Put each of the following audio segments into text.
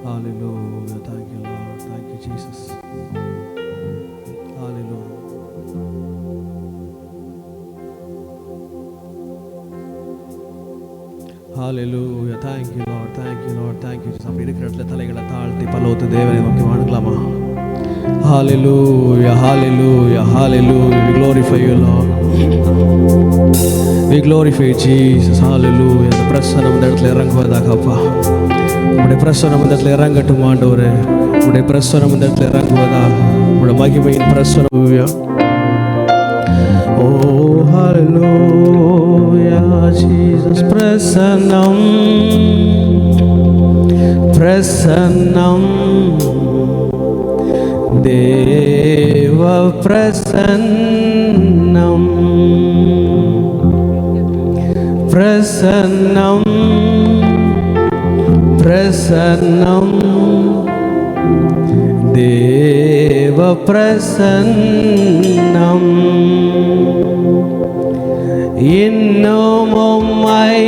Hallelujah. Thank you, Lord. Thank you, Jesus. Hallelujah. Hallelujah. Thank you, Lord. Thank you, Lord. Thank you, Jesus. அப்படி இருக்கிற இடத்துல தலைகளை தாழ்த்தி பலவத்து தேவனை நோக்கி வணங்கலாமா? Hallelujah. Hallelujah. Hallelujah. We glorify you, Lord. We glorify Jesus. Hallelujah. இந்த பிரசன்னம் இந்த இடத்துல இறங்குவதாக அப்பா. உம்முடைய பிரசன்னம் இந்த இடத்துல இறங்கட்டும் ஆண்டவரே. உம்முடைய பிரசன்னம் இந்த இடத்துல இறங்குவதாக. உம்முடைய மகிமையின் பிரசன்னம். Oh, hallelujah, Jesus. பிரசன்னம் பிரசன்னம் தேவ பிரசன்னம் பிரசன்னம் பிரசன்னம் தேவ பிரசன்னம் இன்னும் உம்மை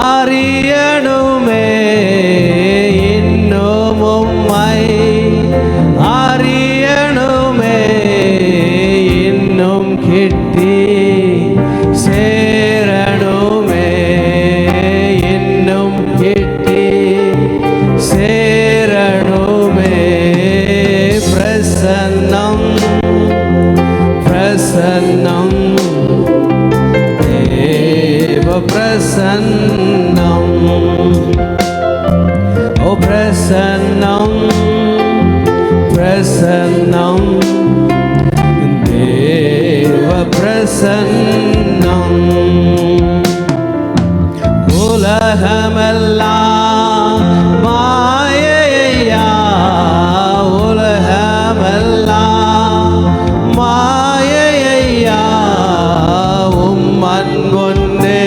அறியணுமே இன்னும் உம்மை அறியணுமே இன்னும் கிட்டி சேரணுமே இன்னும் கிட்டி சேரணுமே பிரசன்னம் பிரசன்னம் தேவ பிரசன்னம் ஓ பிரசன்னம் பிரசன்னம் தேவ பிரசன்னம் உலகமெல்லாம் மாயையா உலகமெல்லாம் மாயையா உம் அன்பொன்னே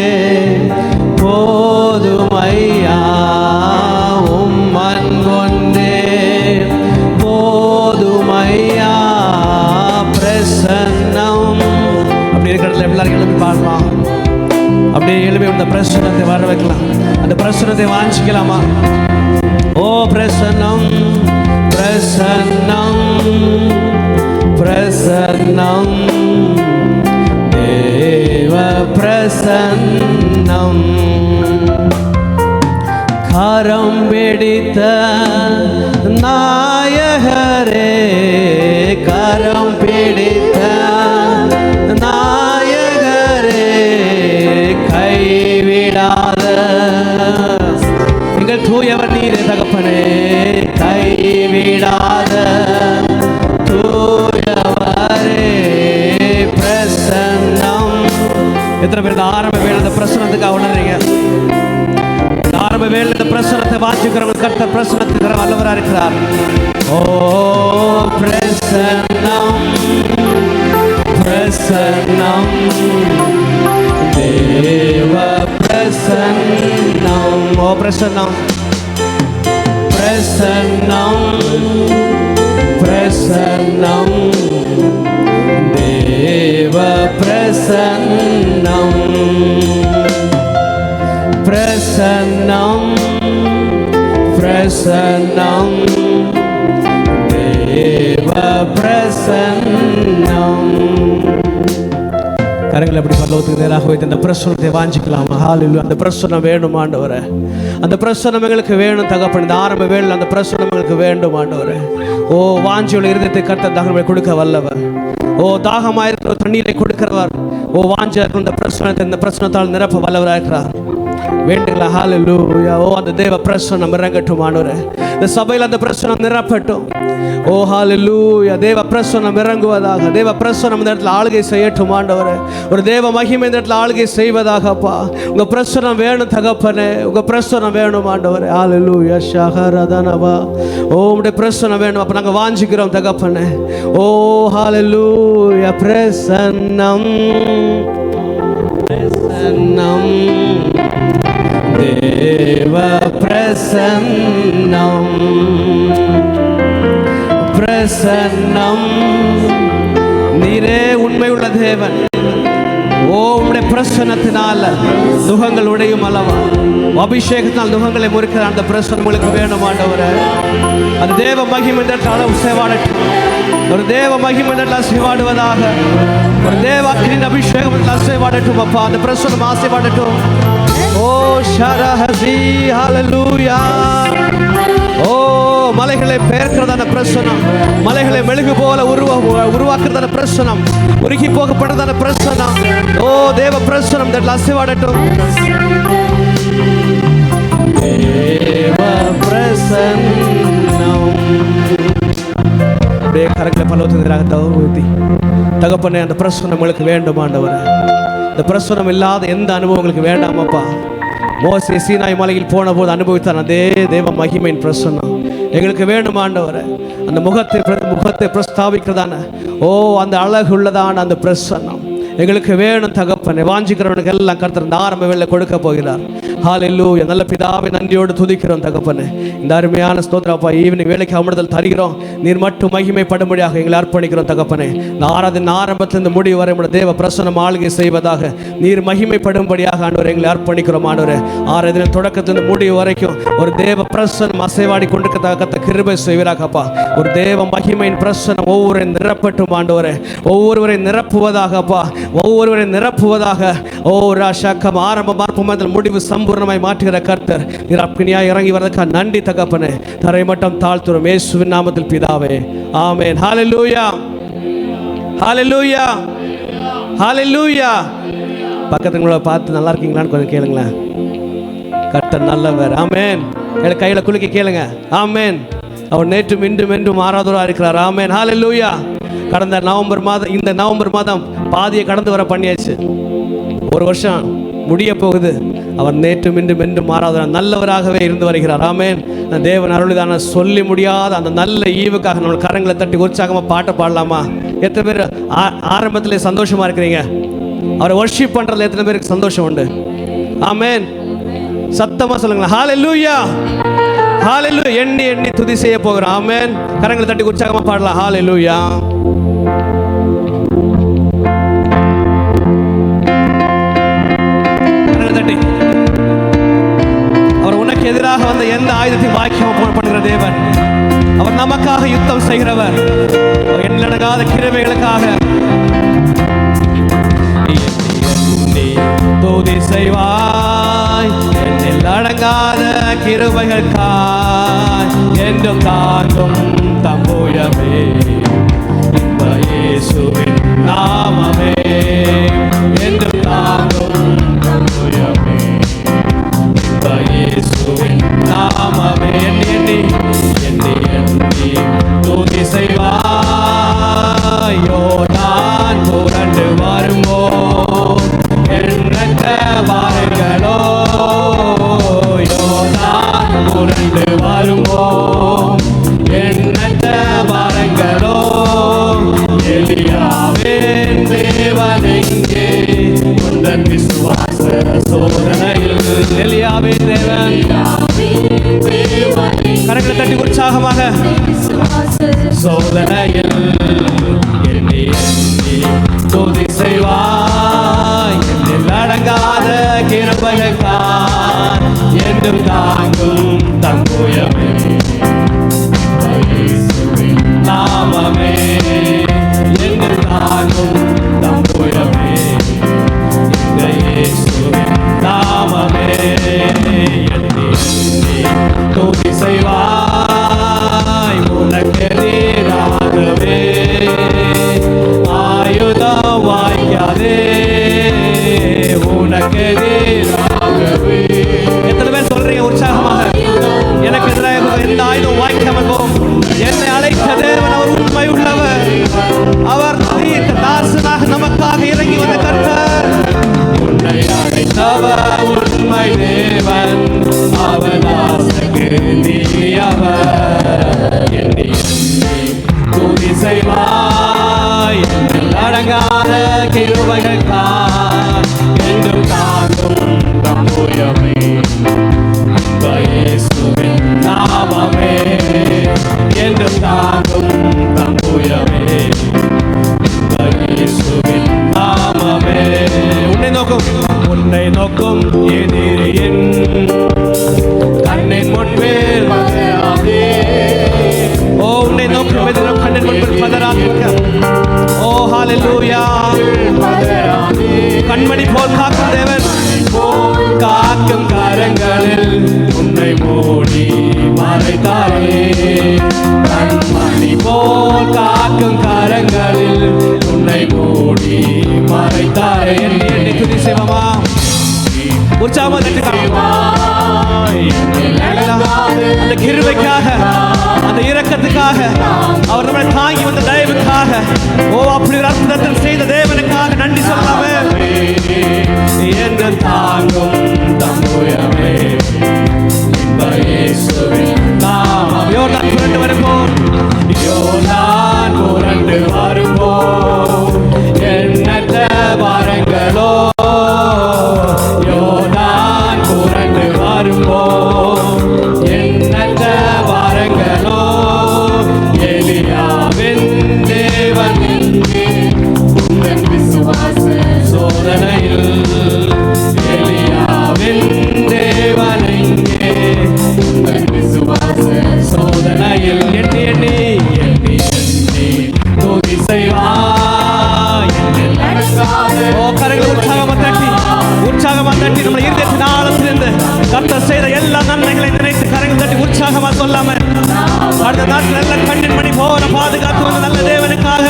போதுமையா உம் அன்பொன்னே போதுமையா பிரசன்னம் அப்படி இருக்கிறதுல எல்லாரும் எழுப்பி பாடலாம் அப்படியே எழுப்பி அந்த பிரசன்னத்தை வர வைக்கலாம் அந்த பிரசன்னத்தை வாஞ்சிக்கலாமா ஓ பிரசன்னம் பிரசன்னம் பிரசன்னம் தேவ பிரசன்னம் கரம் பிடித்த நாயகரே கரம் பிடித்த நாயகரே கைவிடாத எங்கள் தூயவர் நீரே தகப்பனே கைவிடாத தூயவரே பிரசன்னம் எத்தனை பேர் இந்த ஆரம்ப வேலை இந்த பிரசனத்துக்காக உணர்றீங்க ஆரம்ப வேலை இந்த பிரசனத்தை வாஞ்சிக்கிறவங்க கர்த்தர் பிரசனத்தை தர வல்லவராக இருக்கிறார் ஓ பிரசன்னம் பிரசன்னம் தேவ பிரசன்னம் ஓ பிரசன்னம் பிரசன்னம் பிரசன்னம் தேவ பிரசன்னம் பிரசன்னம் பிரசன்னம் தேவ பிரசன்னம் கரங்களை அப்படி பரலோகத்துக்கு நேராக வைத்து அந்த பிரசன்னத்தை வாஞ்சிக்கலாமா ஹalleluya அந்த பிரசன்னம் வேணும் ஆண்டவரே அந்த பிரசன்னம் எங்களுக்கு வேணும் தகப்பன் இந்த ஆரம்ப வேளையில் அந்த பிரசன்னம் எங்களுக்கு வேண்டும் ஆண்டவரே ஓ வாஞ்சியுள்ள இருதயத்தை கர்த்தர் தாகமாய் கொடுக்க வல்லவர் ஓ தாகமாயிருக்கிற தண்ணீரை கொடுக்கிறவர் ஓ வாஞ்சியா இருக்கிற இந்த பிரசன்னத்தால் நிரப்ப வல்லவராக இருக்கிறார் வேண்டுங்களா ஹalleluya ஓ அந்த தேவ பிரசன்னம் இறங்கட்டும் ஆண்டவரே இந்த சபையில் அந்த பிரசன்னம் நிரப்பட்டும் ஓ ஹalleluya தேவ பிரசன்னம் இறங்குவதாக தேவ பிரசன்னம் இந்த இடத்துல ஆளுகை செய்யட்டும் ஆண்டவரே ஒரு தேவ மகிமை இந்த இடத்துல ஆளுகை செய்வதாக அப்பா உங்க பிரசன்னம் வேணும் தகப்பனே உங்க பிரசன்னம் வேணும் ஆண்டவரே ஹalleluya ஷஹரதனவா ஓ உம்முடைய பிரசன்னம் வேணும் அப்ப நாங்க வாஞ்சிக்கிறோம் தகப்பனே ஓ ஹalleluya பிரசன்னம் பிரசன்னம் தேவ பிரசன்னம் பிரசன்னம் நீரே உண்மையுள்ள தேவன் ஓ உம்முடைய பிரசன்னத்தினால நுகங்கள் உடையும் அல்லவா, அபிஷேகத்தினால் நுகங்களை முறிக்கிற அந்த பிரசன்னம் உங்களுக்கு வேணும் ஆண்டவரே. அந்த தேவ மகிமை இந்த இடத்துல சேவாடட்டும். ஒரு தேவ மகிமை இந்த இடத்துல சேவாடுவதாக, ஒரு தேவ அக்கினியின் அபிஷேகம் சேவாடட்டும் அப்பா. அந்த பிரசன்னம் ஆசைவாடட்டும். ஓ ஷரஹசி ஹல்லேலூயா. ஓ மலைகளை பெயர்க்கிறதான பிரசனம், மலைகளை மெழுகு போல உருவாக்குறதான பிரசனம், உருகி போகப்படுறதான பிரசனம். ஓ தேவ பிரசனம் இந்த இடத்துல அசைவாடட்டும். தேவ பிரசன்னம் அப்படியே கரங்களை பலவத்தினராக தகுதி தகப்பனே. அந்த பிரசனம் உங்களுக்கு வேண்டும் ஆண்டவரே. இந்த பிரசனம் இல்லாத எந்த அனுபவம் உங்களுக்கு வேண்டாமப்பா. மோசே சீனாய் மலையில் போன போது அனுபவித்தார் அதே தேவ மகிமையின் பிரசன்னம் எங்களுக்கு வேண்டும் ஆண்டவரே. அந்த முகத்தை பிரஸ்தாபிக்கிறதான ஓ அந்த அழகு உள்ளதான அந்த பிரசன்னம் எங்களுக்கு வேணும் தகப்பனே. வாஞ்சிக்கிறவனுக்கு எல்லாம் கர்த்தர் இந்த ஆரம்ப வேளையில கொடுக்க போகிறார். ஹல்லேலூயா. நல்ல பிதாவை நன்றியோடு துதிக்கிறோம் தகப்பனே. இந்த அருமையான ஸ்தோத்திரப்பா ஈவினிங் வேலைக்கு அமிர்தல் தருகிறோம். நீர் மட்டும் மகிமைப்படும்படியாக எங்களை அர்ப்பணிக்கிறோம் தகப்பனே. இந்த ஆரம்பத்திலிருந்து முடிவு வரை தேவ பிரசன்னம் ஆளுகை செய்வதாக நீர் மகிமைப்படும்படியாக ஆண்டவர் எங்களை அர்ப்பணிக்கிறோம் ஆண்டவரே. ஆராதனை தொடக்கத்திலிருந்து முடிவு வரைக்கும் ஒரு தேவ பிரசன்னம் அசைவாடி கொண்டிருக்கத்தக்க கிருபை செய்வீராகப்பா. ஒரு தேவ மகிமையின் பிரசன்னம் ஒவ்வொருவரை நிரப்பட்டும் ஆண்டவரே. ஒவ்வொருவரை நிரப்புவதாகப்பா, ஒவ்வொருவரை நிரப்புவதாக. ஓ ராஷாக்கம் ஆரம்ப பார்ப்போம் முடிவு சம்பூர்ணமாய் மாற்றுகிற கர்த்தர் நீர் அக்கினியாய் இறங்கி வரதுக்காக நன்றி தகப்பனே. தரை மட்டும் தாழ்த்துறோம் இயேசுவின் நாமத்தில் பிதாவே, ஆமென். ஹல்லேலூயா, ஹல்லேலூயா, ஹல்லேலூயா. பக்கத்துல பார்த்து நல்லா இருக்கீங்களான்னு கொஞ்சம் கேளுங்களேன். கர்த்தர் நல்லவர், ஆமென். கையில குலுக்கி கேளுங்க, ஆமென். அவர் நேற்றும் இன்றும் என்றும் மாறாதவராக இருக்கிறார், ஆமென். ஹல்லேலூயா. கடந்த நவம்பர் மாதம், இந்த நவம்பர் மாதம் பாதியை கடந்து வர பண்ணியாச்சு. ஒரு வருஷம் முடிய போகுது. அவர் நேற்றும் இன்றும் என்றும் மாறாதவராக நல்லவராகவே இருந்து வருகிறார், ஆமென். தேவன் அருளிதான சொல்லி முடியாத அந்த நல்ல ஈவுக்காக நம்ம கரங்களை தட்டி உற்சாகமாக பாட்டை பாடலாமா? எத்தனை பேர் ஆரம்பத்திலே சந்தோஷமா இருக்கிறீங்க? அவரை வர்ஷிப் பண்றதுல எத்தனை பேருக்கு சந்தோஷம் உண்டு? ஆமென். சத்தமா சொல்லுங்களேன், ஹல்லேலூயா, ஹல்லேலூயா. எண்ணி எண்ணி துதி செய்ய போகிறோம், ஆமென். கரங்களை தட்டி உற்சாகமா பாடலாம், ஹல்லேலூயா. அவர் உனக்கு எதிராக வந்த எந்த ஆயுதத்தையும் வாக்கியமா பண்ணுகிற தேவன். அவர் நமக்காக யுத்தம் செய்கிறவர். எண்ணடங்காத கிருபைகளுக்காக துதி செய்வாய். எண்ணில் அடங்காத கிருபைகளுக்காய் என்றும் தாங்கும் தம்புயமே இயேசுவின் நாமமே. என்றும் தாங்கும் தம்புயமே இயேசுவின் நாமமே. எண்ணி எண்ணி எண்ணி துதி செய்வாயோ. நான் புரண்டு வருமோ எண்ணற்ற வாருங்களோ. நான் புரண்டு வருமோ எண்ணற்ற வாருங்களோ. எலியாவின் தேவன் எங்கே உந்தன் விசுவாச சோதனையில். எலியாவின் தேவன் கரங்களை தட்டி உற்சாகமாக சோதனையில் எண்ணி எண்ணி துதி செய்வாய். எண்ணில் அடங்காத கிருபைகளுக்காய் என்றும் தாங்கும் தம்புயமே நாமமே. என்றும் தாங்கும் தம்புயமே இயேசுவின் நாமமே. எண்ணி துதி செய்வாய். உனக்கு நீராகவே ஆயுதம் வாய்க்காதே. உனக்கு நீராகவே. எத்தனை பேர் சொல்றீங்க உற்சாகமாக? எனக்கு எதிராக ஹalleluya. கண்மணி போல் காக்கும் தேவன், காக்கும் கரங்களில் உன்னை மூடி மறைத்தாரே. கண்மணி போல் காக்கும் கரங்களில் உன்னை மூடி மறைத்தாரே. என்னை துதி செய்வோமா, உற்சாகமா தட்டுமா. அந்த கிருபைக்காக, அந்த இரக்கத்துக்காக, அவர் நம்மளை தாங்கி வந்த தயவுக்காக, ஓ அப்படி ஒரு அற்புதத்தில் செய்த தேவனுக்காக நன்றி சொல்லாமே. என்று தாங்கும் தம்புயமே நாம் யோர்தான் புரண்டு வரும்போம், யோர்தான் புரண்டு வரும்போம், எண்ணற்ற பாரங்களோ யோர்தான் புரண்டு வரும்போம், எண்ணற்ற பாரங்களோ. எலியாவின் தேவன் உந்தன் விசுவாச சோதனையில், எலியாவின் தேவன் எங்கே உந்தன் விசுவாச சோதனையில். எண்ணி எண்ணி எண்ணி எண்ணி துதி செய்வாய். ஓ கரங்களை உற்சாகமா தட்டி, உற்சாகமா தட்டி நம்ம இருதயத்தின் ஆழத்திலிருந்து கர்த்தர் செய்த எல்லா நன்மைகளை நினைத்து கரங்கள் தட்டி உற்சாகமா சொல்லாம, அடுத்த நாட்டில் நல்ல கண்ணின் மணி போல பாதுகாத்து வந்த நல்ல தேவனுக்காக,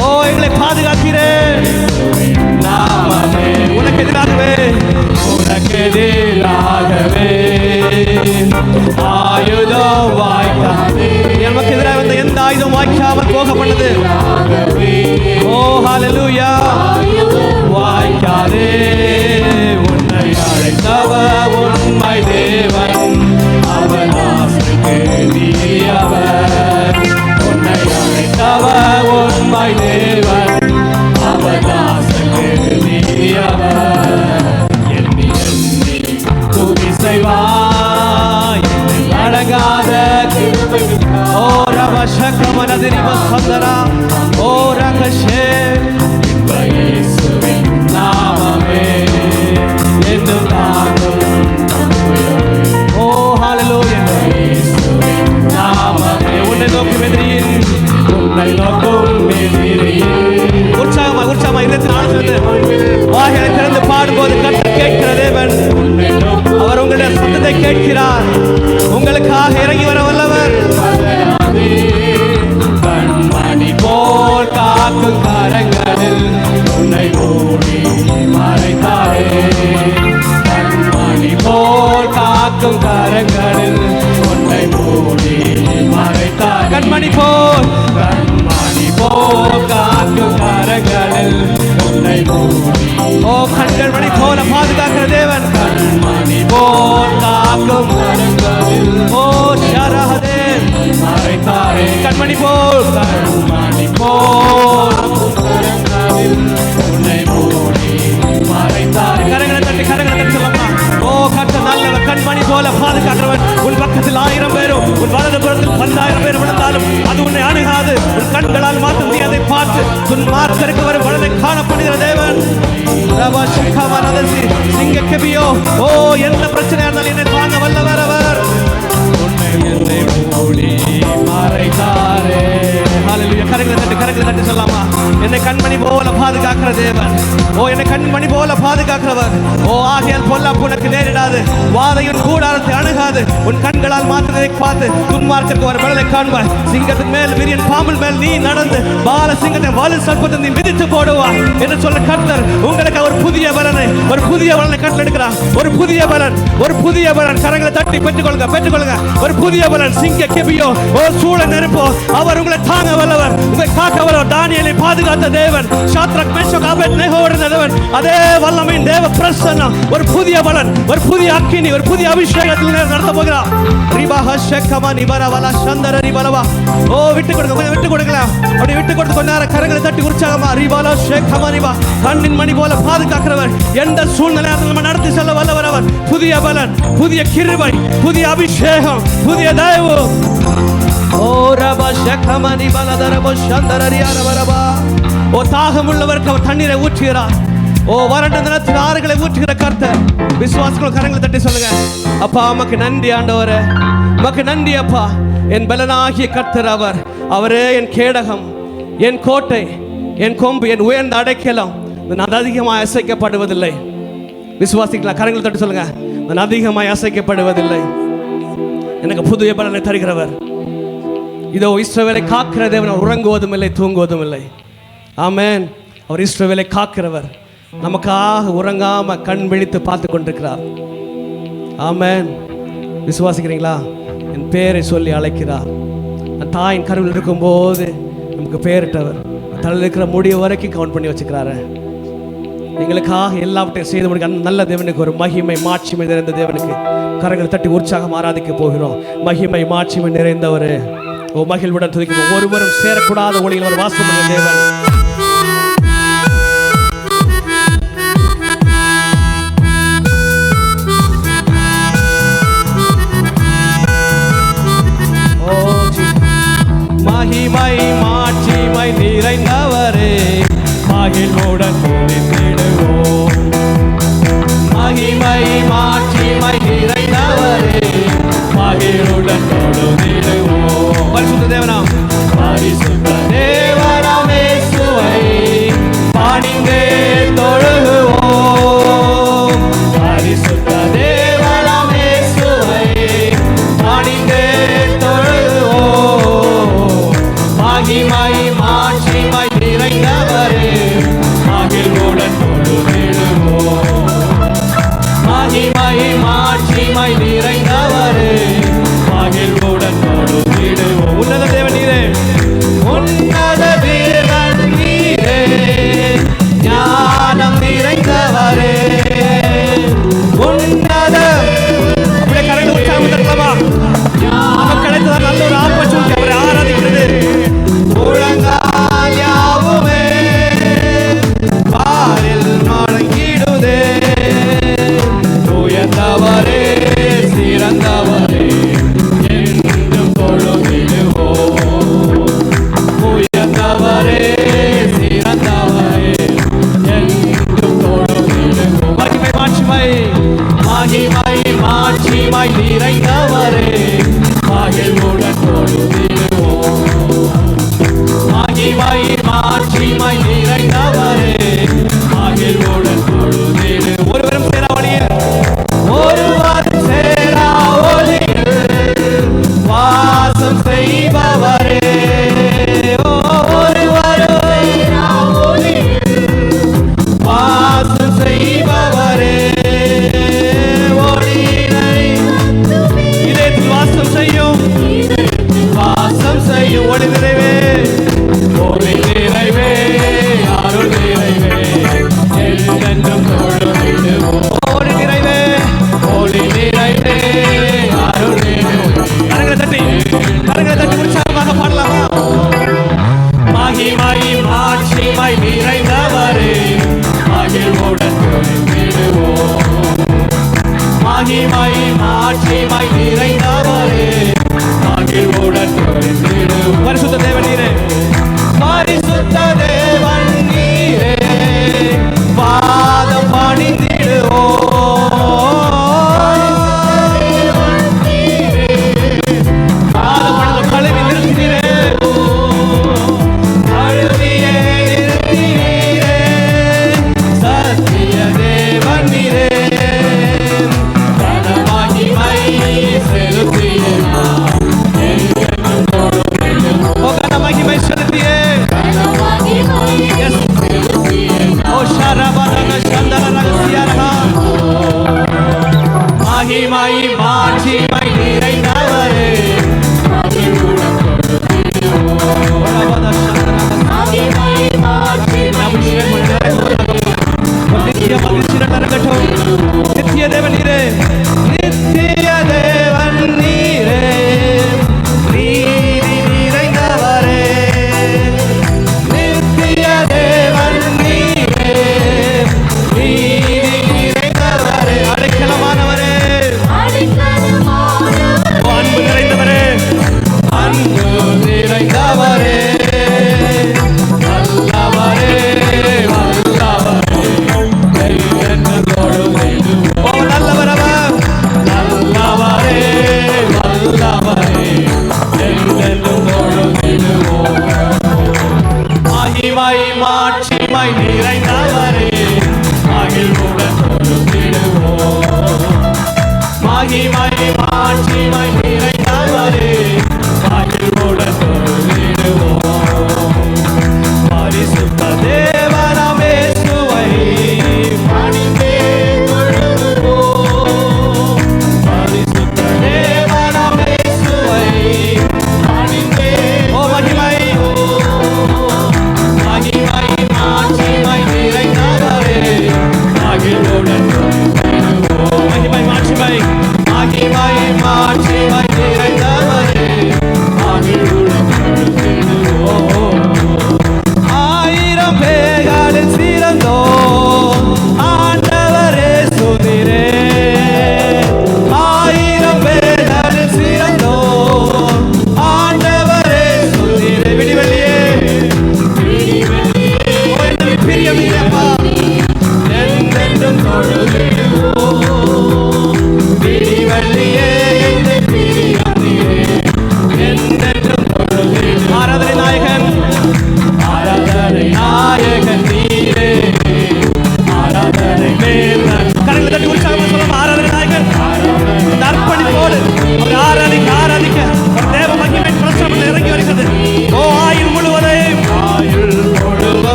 ஓ எங்களை பாதுகாக்கிறேன். நாமமே உனக்கு எதிராகவே, உனக்கு எதிராகவே ஆயுதம் வாய்க்காது. நமக்கு எதிராக வந்த எந்த ஆயுதம் வாய்க்காமல் போக பண்ணது. ஓ ஹalleluya. வாய்க்காதே. உன்னை அழைத்தவர் உண்மை தேவன், அவர் ஆசைக்கு நீயவர். உன்னை அழைத்தவர் உண்மை தேவன், அவர் ஆசைக்கு நீயவர். எண்ணி எண்ணி துதி செய்வாய். அடங்காத ஓ ரவசகமனதிரி வசந்தரா ஓ ரகஷே இயேசுவின் நாமமே என்று தாங்கும். ஓ ஹalleluya. இயேசுவின் நாமமே. உன்னை நோக்கும் எதிரியின், உன்னை நோக்கும் எதிரியின். உற்சாகமா உற்சாகமா இதயத்தின் ஆழத்திலிருந்து வாய்களை திறந்து பாடும்போது கர்த்தர் கேட்கிற தேவன். அவர் உங்களுடைய சத்தத்தை கேட்கிறார். உங்களுக்காக இறங்கி வர வல்லவர். கண்மணி போல் காக்கும் கரங்களில் உன்னை மூடி மறைத்தாரே. கண்மணி போல் காக்கும் கரங்களில் உன்னை மூடி மறைத்தாரே. கண்மணி போல், கண்மணி போல் காக்கும் கரங்களில் உன்னை மூடி. ஓ கண்கள் மணி போல பாதுகாக்கிற தேவன். கண்மணி போல் காக்கும் கரங்களில் ஓ ஷரஹதே மறைத்தாரே. கண்மணி போல், கண்மணி போல் கரங்களில் உன்னை மூடி மறைத்தாரே. கரங்களை தட்டி கரங்களை தட்டி சொல்லமா. ஓ கர்த்தர் நல்லவர், கண்மணி போல பாதுகாக்கிறவன். உன் பக்கத்தில் 1000 பேரும் உன் வலது புறத்தில் 10,000 பேர் விழுந்தாலும் அது உன்னை அணுகாது. உன் கண்களால் மாற்ற நீ அதை பார்த்து துன்மார்க்கருக்கு வரும் வலதை காணப்படுகிற தேவன். சிங்க கெபியோ. ஓ எந்த பிரச்சனையா இருந்தாலும் என்னை தாங்க வல்லவர் அவர். உன்னை என்னை மூடி மறைத்தாரே. ஹalleluya. கரங்களை தட்டி கரங்களை தட்டி சொல்லலாமா. என்னை கண்மணி போல பாதுகாக்கிற தேவன். ஓ என்னை கண்மணி போல பாதுகாக்கிறவர். ஓ ஆகையால் பொல்லாப்பு உனக்கு நேரிடாது. வாதையின் கூடாரத்தை அணுகாது. உன் கண்களால் மாத்திரத்தை பார்த்து துன்மார்க்கருக்கு ஒரு பலனை காண்பாய். சிங்கத்தின் மேல் விரியன் பாம்பின் மேல் நீ நடந்து பால சிங்கத்தை வலு சர்ப்பத்தை நீ மிதித்து போடுவாய் என்று சொல்ல கர்த்தர் உங்களுக்கு ஒரு புதிய பலனை, ஒரு புதிய பலனை கட்டளையிடுகிறார். ஒரு புதிய பலன், ஒரு புதிய பலன். கரங்களை தட்டி பெற்றுக்கொள்ளுங்க, பெற்றுக்கொள்ளுங்க. ஒரு புதிய பலன். சிங்க கெபியோ. ஓ சூழ நெருப்போ. அவர் உங்களை தாங்க வல்லவர், உங்களை காக்க வல்லவர். தானியேலை பாதுகாத்த தேவன், ஷாத்ரக் மேஷக் ஆபேத்நேகோவோடு இருந்த தேவன். அதே வல்லமையின் தேவ பிரசன்னம். ஒரு புதிய பலன், ஒரு புதிய அக்கினி, ஒரு புதிய அபிஷேகத்தில் நடத்த போகிறார். ரிபாஹ ஷக்கமா நிபரவலா சந்தர ரிபலவா. ஓ விட்டு கொடுங்க, கொஞ்சம் விட்டு கொடுக்கலாம். அப்படி விட்டு கொடுத்து கொஞ்ச நேரம் கரங்களை தட்டி உற்சாகமா. ரிபாலா ஷக்கமா நிபா. கண்ணின் மணி போல பாதுகாக்கிறவர். எந்த சூழ்நிலையாக நம்ம நடத்தி செல்ல வல்லவர் அவர். புதிய பலன், புதிய கிருபை, புதிய அபிஷேகம், புதிய தயவு. ஓ ரபா ஷக்கமனி பலதரப சந்தரரியார வரபா. ஓ தாகமுள்ளவருக்கு அவர் தண்ணீரை ஊற்றுகிறார். ஓ வறண்ட நிலத்தில் ஆறுகளை ஊற்றுகிற கர்த்தர். விசுவாசிகள் கரங்களை தட்டி சொல்லுங்க. அப்பா உமக்கு நன்றி ஆண்டவரே, உமக்கு நன்றி அப்பா. என் பலனாகிய கர்த்தர் அவர். அவரே என் கேடகம், என் கோட்டை, என் கொம்பு, என் உயர்ந்த அடைக்கலம், நான் அதிகமாக அசைக்கப்படுவதில்லை. விசுவாசிக்கலாம், கரங்களை தட்டி சொல்லுங்க, நான் அதிகமாக அசைக்கப்படுவதில்லை. எனக்கு புதிய பலனை தருகிறவர். இதோ இஸ்ரவேலை காக்கிற தேவன், அவர் உறங்குவதும் இல்லை, தூங்குவதும் இல்லை. ஆமென். அவர் இஸ்ரவேலை காக்கிறவர், நமக்காக உறங்காம கண் விழித்து பார்த்து கொண்டிருக்கிறார். ஆமென். விசுவாசிக்கிறீங்களா? என் பேரை சொல்லி அழைக்கிறார். தாயின் கருவில் இருக்கும்போது நமக்கு பேரிட்டவர், தலையில் இருக்கிற முடிவு வரைக்கும் கவுண்ட் பண்ணி வச்சுக்கிறாரு. எங்களுக்காக எல்லாவற்றையும் செய்து முடிக்க நல்ல தேவனுக்கு ஒரு மகிமை மாட்சிமை நிறைந்த தேவனுக்கு கரங்களை தட்டி உற்சாகம் ஆராதிக்க போகிறோம். மகிமை மாட்சிமை நிறைந்தவர், ஓ மகிழ்வுடன் துதிக்கும், ஒருவரும் சேரக்கூடாத ஒளியில் ஒரு வாசம் பண்ண தேவன். மகிமை மாட்சிமை நிறைந்தவரே, மகிழ்வுடன் துதித்திடுவோம். மகிமை மாட்சிமை நிறைந்தவரே, மகிழ்வுடன் தொழுதிடுவோம். பரிசுத்த தேவனாம், பரிசுத்த தேவனாம் இயேசுவை பணிந்தே தொழுகுவோம். பரிசுத்த தேவனாம் இயேசுவை பணிந்தே மகிமை மாட்சிமை நிறைந்தவரே, மகிழ்வுடன் தொழுதிடுவோம். மகிமை மாட்சிமை நிறைந்தவரே, மகிழ்வுடன் தொழுதிடுவோம். உன்னத தேவன் நீரே, உன்னத தேவன் நீரே, ஞானம் நிறைந்தவரே, உன்னத அப்படியே கரங்களை உற்சாகம் தரலாமா? நமக்கு கிடைத்ததா நல்ல ஒரு ஆப்பர்ச்சுனிட்டி அவரை ஆராதிக்கிறது. முழங்கால் யாவுமே பாரில் மடங்கிடுதே, உயர்ந்தவரே சிறந்தவரே என்றும் தொழுதிடுவோம். உயர்ந்தவரே சிறந்தவரே என்றும் தொழுதிடுவோம். மகிமை மாட்சிமை மகிமை மாட்சிமை நிறைந்தவரே, மகிழ்வுடன் தொழுதிடுவோம். மகிமை மாட்சிமை நிறைந்தவரே, மகிழ்வுடன் தொழுதிடுவோம். ஒருவரும் சேரா ஒளியில், ஒருவரும் சேரா ஒளியில் வாசம் செய்பவரே, ஒருவரும் சேரா ஒளியில் வாசம் செய்பவரே, ஒளியினை இதயத்தில் வாசம் செய்யும், வாசம் செய்யும் ஒளி நிறைவே, ஒளி நிறைவே, அருள் நிறைவே, என்றென்றும் தொழுதிடுவோம். ஒளி நிறைவே, ஒளி நிறைவே, அருள் நிறைவே. கரங்களை தட்டி உற்சாகமாக பாடலாமா? மகிமை மாட்சிமை நிறைந்தவரே, மகிழ்வுடன் தொழுதிடுவோம். மகிமை மாட்சிமை நிறைந்தவரே, மகிழ்வுடன் தொழுதிடுவோம். பரிசுத்த தேவன் நீரே, பரிசுத்த தேவன் நீரே, பாதம் பணிந்திடுவோம். பாதம் பணிந்து கழுவி நிறுத்தினீரே, கழுவியே நிறுத்தினீரே, சத்திய தேவன் நீரே, கனமகிமை செலுத்தினார். மகிமை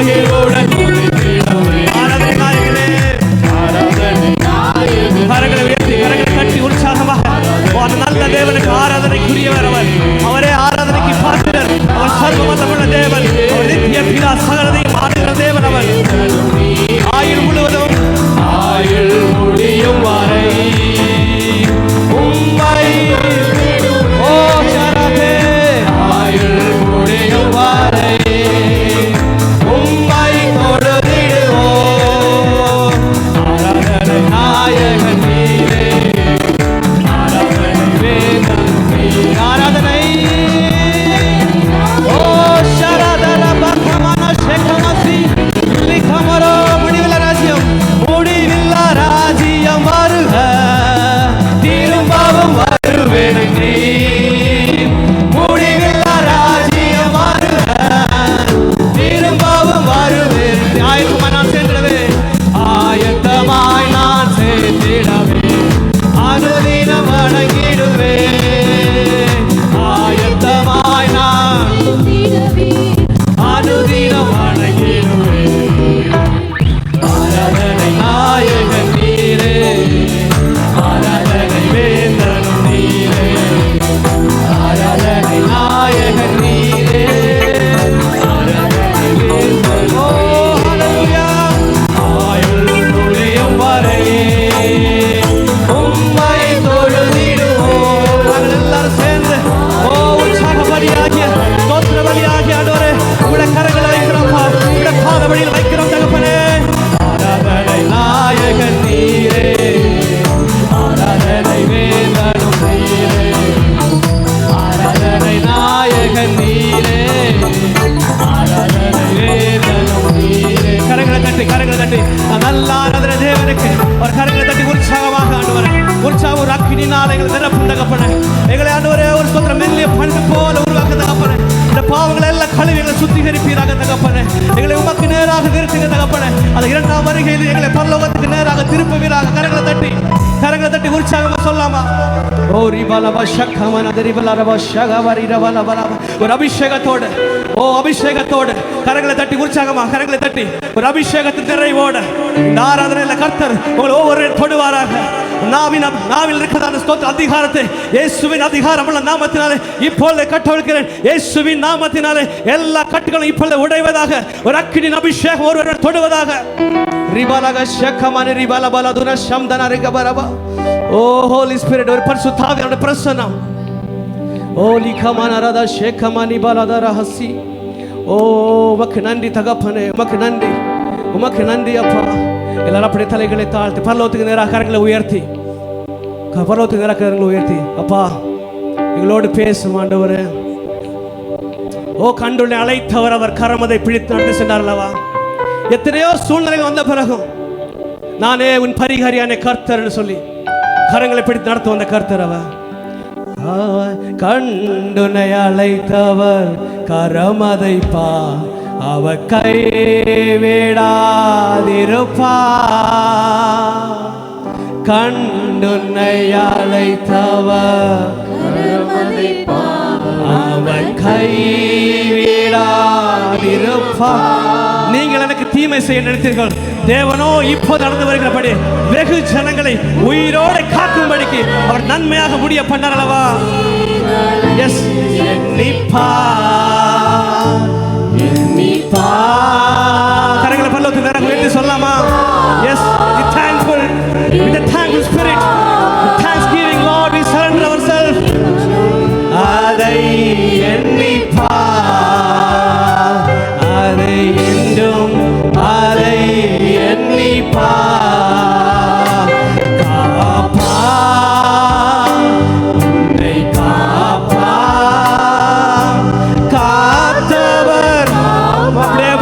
ஆயுளுடன் ஆராதனை நாயகனே, கரங்களை உயர்த்தி கரங்களை கட்டி உற்சாகமாக அந்த நல்ல தேவனுக்கு ஆராதனைக்குரியவர் அவர். அவரே ஆராதனைக்கு பாத்திரர். அவர் சர்வ வல்லமையுள்ள தேவன். அவர் நித்திய பிதா, சகலதையும் ஆளுகிற தேவன் அவர். ஆயுள் முழுவதும் ஆயுள் முடியும் வரை உம்மை ஓ சரதே ஆயுள் முடியும் வரை உம்மை தொழுதிடுவோம். ஆராதனை நாயகன் நீரே, ஆராதனை வேதம் நீரே, ஆராதனை ஓ சரதர பகமன ஷெகமசி லிகமரோ முடிவில ராஜ்யம், முடிவில்ல ராஜ்யம் வருக, திரும்பவும் வருவேன் நீ, முடிவில்ல ராஜ்யம் வருக, திரும்பவும் வருவேன். ஆயத்தமாய் நான் சேர்ந்திடவே, ஆயத்தமாய் நான் சேர்ந்திடவே, அனுதினம் வணங்கிடுவே, ஆயத்தமாய் நான் அனுதினம் வணங்கிடுவே. ஆராதனை நாயகன் நீரே, ஆராதனை வேந்தனும் நீரே, ஆராதனை நாயகன் நீரே, ஆராதனை வேந்தனும். ஓ ஹல்லேலூயா. ஆயுள் முடியும் வரை உம்மை தொழுதிடுவோம். நாங்கள் எல்லாரும் சேர்ந்து ஓ உற்சாக பலியாகிய ஸ்தோத்திர பலியாகிய ஆண்டவரே, உம்முடைய கரங்களை வைக்கிறோம்ப்பா, உம்முடைய பாதபடியில் வைக்கிறோம் தகப்பனே. ஆராதனை நாயகன் நீரே, ஆராதனை வேந்தனும் நீரே, ஆராதனை நாயகன் நீரே, ஆராதனை வேந்தனும் நீரே. கரங்களை தட்டி கரங்களை தட்டி நல்ல ஆராதனை தேவனுக்கு ஒரு கரங்களை தட்டி உற்சாகமாக ஆண்டவரே, உற்சாக ஒரு அக்கினினால் எங்களை நிரப்பும் தகப்பனே. எங்களை ஆண்டவரே ஒரு ஸ்தோத்திர மெல்லிய பண்டு போல உருவாக்க தகப்பனே. இந்த பாவங்களை எல்லாம் கழுவி எங்களை சுத்திகரிப்பீராக தகப்பனே. எங்களை உமக்கு நேராக நிறுத்துங்க தகப்பனே. அது இரண்டாம் வருகையில் எங்களை பரலோகத்துக்கு நேராக திருப்புவீராக. கரங்களை தட்டி உற்சாகமா சொல்லாமா? ஓ ரிபலப ஷக்கமன தரிபலரப ஷகவரிரபலபல. ஒரு அபிஷேகத்தோடு, ஓ அபிஷேகத்தோடு கரங்களை தட்டி உற்சாகமா கரங்களை தட்டி ஒரு அபிஷேகத்தின் நிறைவோடு இந்த ஆராதனையில கர்த்தர் உங்களை ஒவ்வொரு தொடுவாராக. நாவில் இருக்கிறதான ஸ்தோத்திர அதிகாரத்தை இயேசுவின் அதிகாரமுள்ள நாமத்தினாலே இப்பொழுது கட்டவிழ்கிறேன். இயேசுவின் நாமத்தினாலே எல்லா கட்டுகளும் இப்பொழுது உடைவதாக. ஒரு அக்கினியின் அபிஷேகம் ஒருவர் தொடுவதாக. ரிபலக ஷக்கமன ரிபலபலதுன ஷம்தன ரிகபரப. ஓ ஹோலி ஸ்பிரிட், ஒரு பரிசுத்த ஆவியானவருடைய பிரசன்னம். ஓ லிகமன ரத ஷேகமனி பலதர ஹசி. ஓ உமக்கு நன்றி தகப்பனே, உமக்கு நன்றி, உமக்கு நன்றி அப்பா. எல்லாரும் அப்படியே தலைகளை தாழ்த்தி பரலோகத்துக்கு நேராக கரங்களை உயர்த்தி, பரலோகத்துக்கு நேராக கரங்களை உயர்த்தி அப்பா எங்களோடு பேசும் ஆண்டவரே. ஓ கண்டுள்ள அழைத்தவர் அவர் கரமதை பிடித்து நடத்தி சென்றார் அல்லவா? எத்தனையோ சூழ்நிலைகள் வந்த பிறகும் நானே உன் பரிகாரியான கர்த்தர் சொல்லி கரங்களை பிடித்து நடத்த வந்த கர்த்தர் அவர். கண்டுனை அழைத்தவர் கரமதை பா, அவ கைவிடாதிருப்பா. கண்டுனை அழைத்தவர் அவன் கைவிடாதிருப்பா. நீங்கள் எனக்கு தீமை செய்ய நினைத்தீர்கள், தேவனோ இப்போது நடந்து வருகிறபடி வெகு ஜனங்களை உயிரோடு காக்கும்படிக்கு அவர் நன்மையாக முடிய பண்ணார் அல்லவா? எஸ், எண்ணிப்பா எண்ணிப்பா. கரங்களை பரலோகத்துக்கு நேராக உயர்த்தி சொல்லலாமா? Yes, be thankful with a thankful spirit, with thanksgiving Lord we surrender ourselves. அதை எண்ணிப்பா, அதை என்றும் அதை எண்ணிப்பா. காப்பா உன்னை காப்பா, காத்தவர் அப்படியே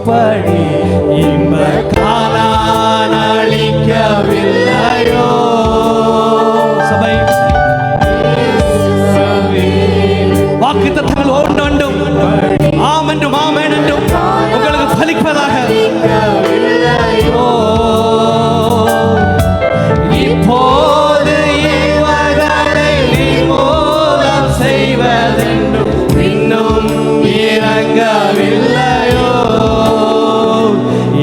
எப்படி இன்ப கானான் அளிக்கவில்லையோ. சபை வாக்குத்தத்தங்கள் ஒவ்வொன்றும் ஆம் என்றும் ஆமென் என்றும் உங்களுக்கு பலிப்பதாக. இப்போது இவர்களை நிர்மூலம் செய்வதென்றும் இன்னும் இறங்கவில்லையோ.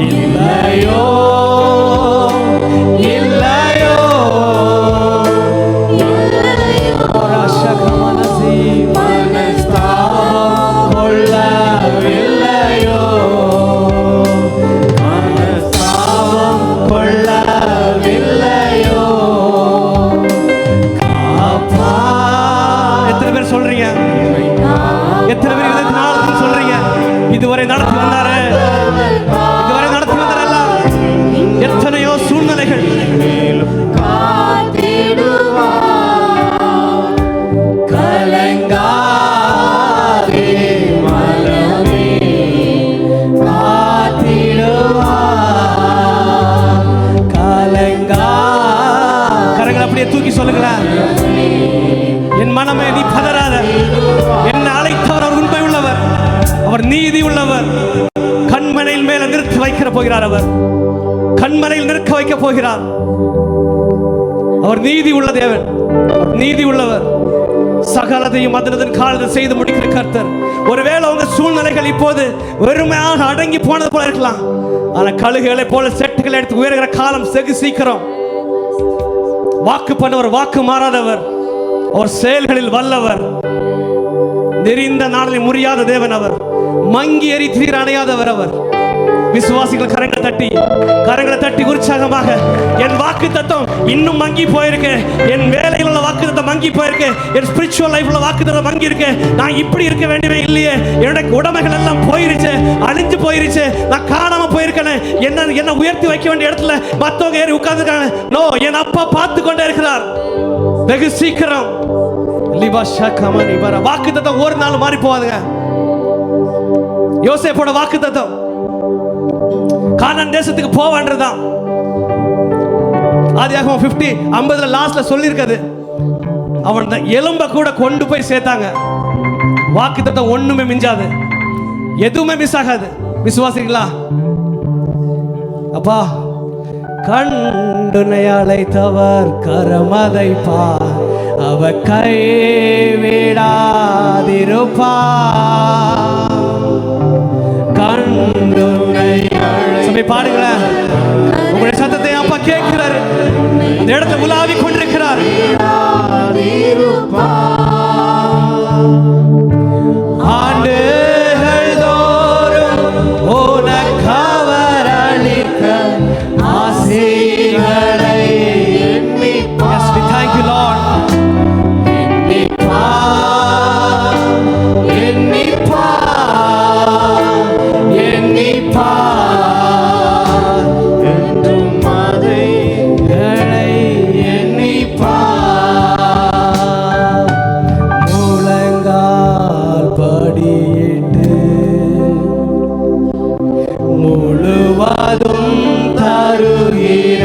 இல்லையோ இல்லையோ மனஸ்தாபம் கொள்ளவில்லையோ. மனஸ்தாபம் கொள்ளவில்லையோ. காப்பா. எத்தனை பேர் சொல்றீங்க? எத்தனை பேர் இதற்கு சொல்றீங்க? இதுவரை நடத்தி வந்தாரு, இதுவரை நடத்தி வந்தாரல்ல. எத்தனையோ சூழ்நிலைகள் கலங்காதே மனமே காத்திடுவார். கலங்கா. கரங்களை அப்படியே தூக்கி சொல்லுங்களேன். என் மனமே நீ பதறாத. என்ன அழைத்தவர் அவர் உண்மை உள்ளவர், அவர் நீதி உள்ளவர். கண்மனையில் மேல நிறுத்தி வைக்க போகிறார். அவர் கண்மனையில் நிற்க வைக்க போகிறார். அவர் நீதி உள்ள தேவன், அவர் நீதி உள்ளவர். சகலதையும் அதனதன் காலத்தில் செய்து முடிக்கிற கர்த்தர். ஒருவேளை உங்க சூழ்நிலைகள் இப்போது வெறுமையாக அடங்கி போனது போல இருக்கலாம். ஆனா கழுகுகளை போல செட்டுகளை எடுத்து உயர்கிற காலம் வெகு சீக்கிரம். வாக்கு பண்ணவர், வாக்கு மாறாதவர், அவர் செயல்களில் வல்லவர். நெறிந்த நாளில் முறியாத தேவன் அவர். மங்கி எரி தீர அணையாதவர் அவர். விசுவாசிகள் கரங்களை தட்டி உற்சாகமாக, என் வாக்கு தத்துவம் இன்னும் மங்கி போயிருக்கு, என் வேலையில் உள்ள வாக்கு தத்துவம் மங்கி போயிருக்கு, என் ஸ்பிரிச்சுவல் லைஃப்ல வாக்கு தத்துவம் மங்கி இருக்கு. நான் இப்படி இருக்க வேண்டியவே இல்லையே, என்னுடைய உடைமைகள் எல்லாம் போயிருச்சு, அழிஞ்சு போயிருச்சு, நான் காணாம போயிருக்கேன். என்ன உயர்த்தி வைக்க வேண்டிய இடத்துல மற்றவங்க ஏறி உட்கார்ந்துருக்காங்க. நோ, என் அப்பா பார்த்து கொண்டே இருக்கிறார். வெகு சீக்கிரம் வாக்கு தத்துவம் ஒரு நாள் மாறி போவாதுங்க. யோசேப்போட வாக்கு தத்துவம் கானான் தேசத்துக்கு போவான்றதுதான். ஆதியாகமம் 50 லாஸ்ட்ல சொல்லியிருக்கிறது. அவன் எலும்ப கூட கொண்டு போய் சேர்த்தாங்க. வாக்கு தத்துவம் ஒண்ணுமே மிஞ்சாது, எதுவுமே மிஸ் ஆகாது. விசுவாசிங்களா? அப்பா, கண்டுனை அழைத்தவர் கரமதை பா, அவ கைவிடாதிருப்பா. கண்டுனை சபை பாடுங்களேன். உங்களுடைய சத்தத்தை அப்பா கேட்கிறார். அந்த இடத்துல உலாவி கொண்டிருக்கிறார். ஆண்டுகள் தோறும் உனக்கவர் அளிக்க ஆசைகளை எண்ணிப்பார். Yes, we thank you, Lord.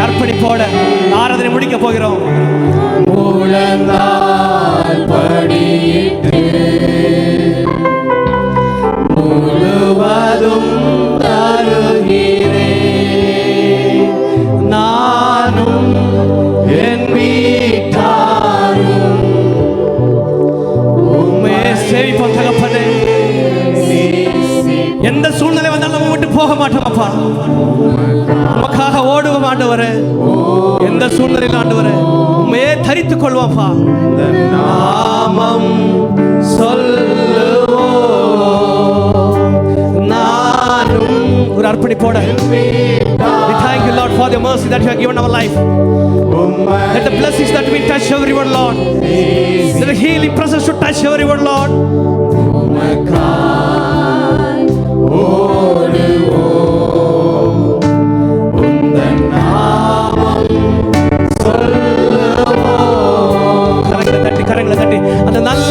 அர்ப்பணிப்போட ஆராதனை முடிக்க போகிறோம். முழங்கால் படியிட்டு முழுவதும் தருகிறேன். நானும் என் வீட்டாரும் உம்மை சேவிப்போம் தகப்பனே. எந்த சூழ்நிலை வந்தாலும் நம்ம விட்டு போக மாட்டோம் அப்பா. உமக்காக ஓடுவோம் ஆண்டவரே. எந்த சூழ்நிலையில் ஆண்டவரே உம்மையே தரித்துக் கொள்வோம்ப்பா. நாமம் சொல்லுவோம். நானும் ஒரு அர்ப்பணிப்போட. We thank you, Lord, for the mercy that you have given our life. Let the blessings that we touch everyone, Lord. Let the healing process to touch everyone, Lord. கரங்களை தட்டி அந்த நல்ல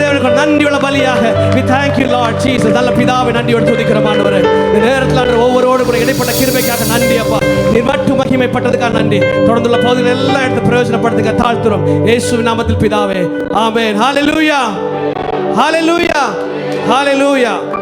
தேவனுக்கு நன்றியுள்ள பலியாக we thank you, Lord Jesus. நல்ல பிதாவை நன்றியோடு துதிக்கிறோம் ஆண்டவரே. இந்த நேரத்தில் ஒவ்வொருவோடு கூட இடைப்பட்ட கிருபைக்காக நன்றி அப்பா. நீர் மட்டும் மகிமைப்பட்டதுக்காக நன்றி. தொடர்ந்துள்ள பகுதியில் எல்லாம் எடுத்து பிரயோஜனப்படுத்துக்க தாழ்த்துறோம் இயேசுவின் நாமத்தில் பிதாவே, ஆமென். ஹalleluya, ஹalleluya, ஹalleluya.